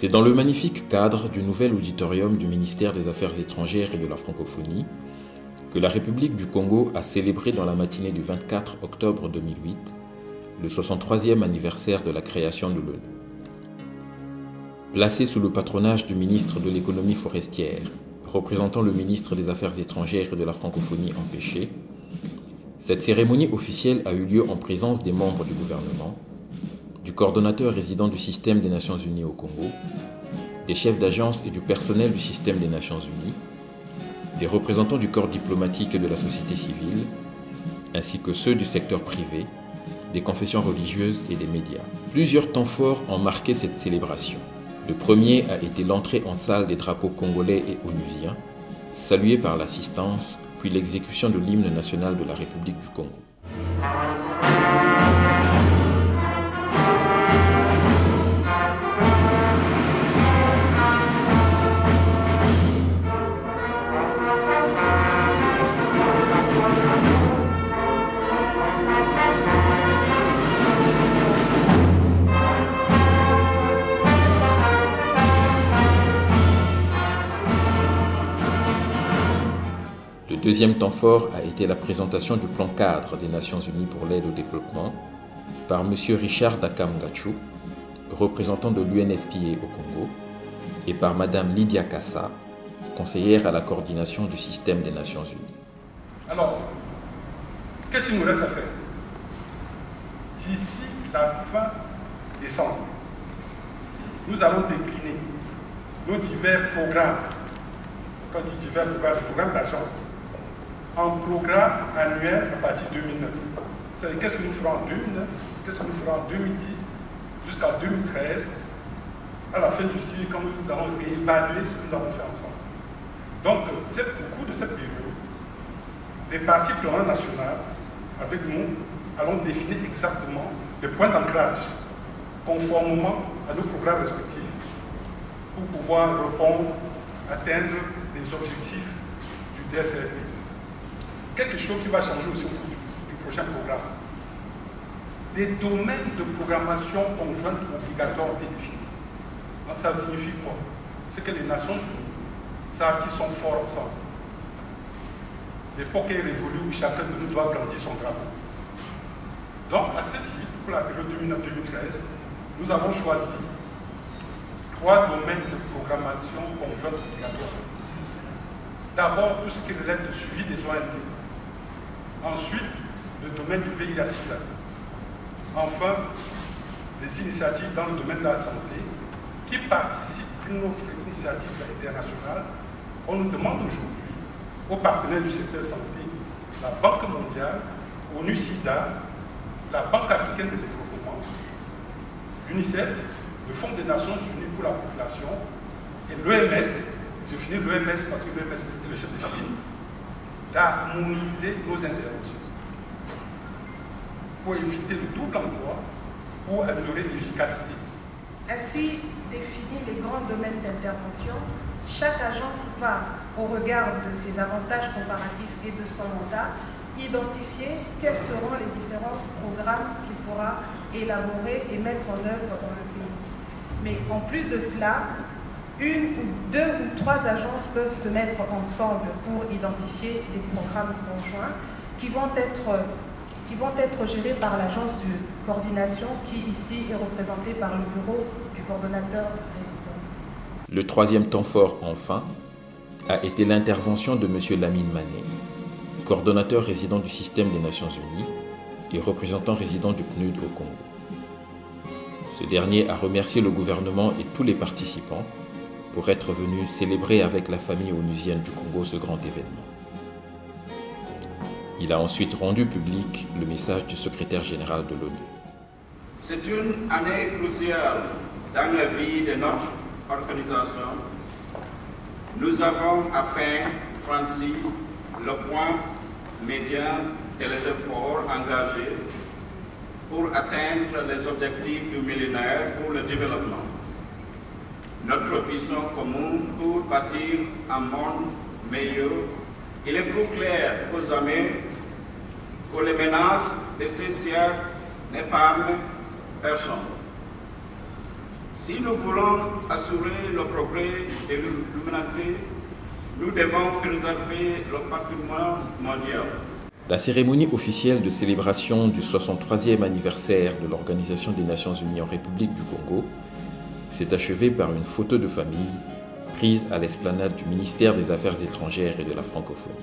C'est dans le magnifique cadre du nouvel auditorium du ministère des Affaires étrangères et de la francophonie que la République du Congo a célébré dans la matinée du 24 octobre 2008 le 63e anniversaire de la création de l'ONU. Placée sous le patronage du ministre de l'économie forestière, représentant le ministre des Affaires étrangères et de la francophonie empêché, cette cérémonie officielle a eu lieu en présence des membres du gouvernement, du coordonnateur résident du système des Nations Unies au Congo, des chefs d'agence et du personnel du système des Nations Unies, des représentants du corps diplomatique et de la société civile, ainsi que ceux du secteur privé, des confessions religieuses et des médias. Plusieurs temps forts ont marqué cette célébration. Le premier a été l'entrée en salle des drapeaux congolais et onusiens, salués par l'assistance, puis l'exécution de l'hymne national de la République du Congo. Le deuxième temps fort a été la présentation du plan cadre des Nations Unies pour l'aide au développement par M. Richard Dakamgachu, représentant de l'UNFPA au Congo, et par Mme Lydia Kassa, conseillère à la coordination du système des Nations Unies. Alors, qu'est-ce qu'il nous reste à faire? D'ici la fin décembre, nous allons décliner nos divers programmes, quand je dis divers programmes d'agence, en programme annuel à partir de 2009. C'est-à-dire qu'est-ce que nous ferons en 2009, qu'est-ce que nous ferons en 2010, jusqu'à 2013, à la fin du cycle, quand nous allons évaluer ce que nous avons fait ensemble. Donc, au cours de cette période, les partis prenantes nationales, avec nous, allons définir exactement les points d'ancrage, conformément à nos programmes respectifs, pour pouvoir répondre, atteindre les objectifs du DSRP. Quelque chose qui va changer aussi au cours du prochain programme. Des domaines de programmation conjointe obligatoires ont été définis. Donc ça signifie quoi? C'est que les Nations Unies savent qu'ils sont forts ensemble. L'époque est révolue où chacun de nous doit brandir son drapeau. Donc à ce titre, pour la période 2009-2013, nous avons choisi 3 domaines de programmation conjointe obligatoire. D'abord, tout ce qui relève du suivi des ONG. Ensuite, le domaine du VIH-Sida. Enfin, les initiatives dans le domaine de la santé qui participent à une autre initiative internationale. On nous demande aujourd'hui, aux partenaires du secteur santé, la Banque mondiale, ONU-SIDA, la Banque africaine de développement, l'UNICEF, le Fonds des Nations Unies pour la population et l'OMS, je finis l'OMS parce que l'OMS est le chef de file, d'harmoniser nos interventions pour éviter le double emploi, pour améliorer l'efficacité. Ainsi définir les grands domaines d'intervention, chaque agence va, au regard de ses avantages comparatifs et de son mandat, identifier quels seront les différents programmes qu'il pourra élaborer et mettre en œuvre dans le pays. Mais en plus de cela, 1 ou 2 ou 3 agences peuvent se mettre ensemble pour identifier des programmes conjoints qui vont être gérés par l'agence de coordination qui ici est représentée par le bureau du coordonnateur résident. Le troisième temps fort, enfin, a été l'intervention de M. Lamine Mané, coordonnateur résident du système des Nations Unies et représentant résident du PNUD au Congo. Ce dernier a remercié le gouvernement et tous les participants pour être venus célébrer avec la famille onusienne du Congo ce grand événement. Il a ensuite rendu public le message du secrétaire général de l'ONU. C'est une année cruciale dans la vie de notre organisation. Nous avons enfin franchi le point médian des efforts engagés pour atteindre les objectifs du millénaire pour le développement. Notre vision commune pour bâtir un monde meilleur, il est plus clair que jamais que les menaces de ces siècles n'épargnent personne. Si nous voulons assurer le progrès de l'humanité, nous devons préserver le patrimoine mondial. La cérémonie officielle de célébration du 63e anniversaire de l'Organisation des Nations Unies en République du Congo s'est achevée par une photo de famille prise à l'esplanade du ministère des Affaires étrangères et de la francophonie.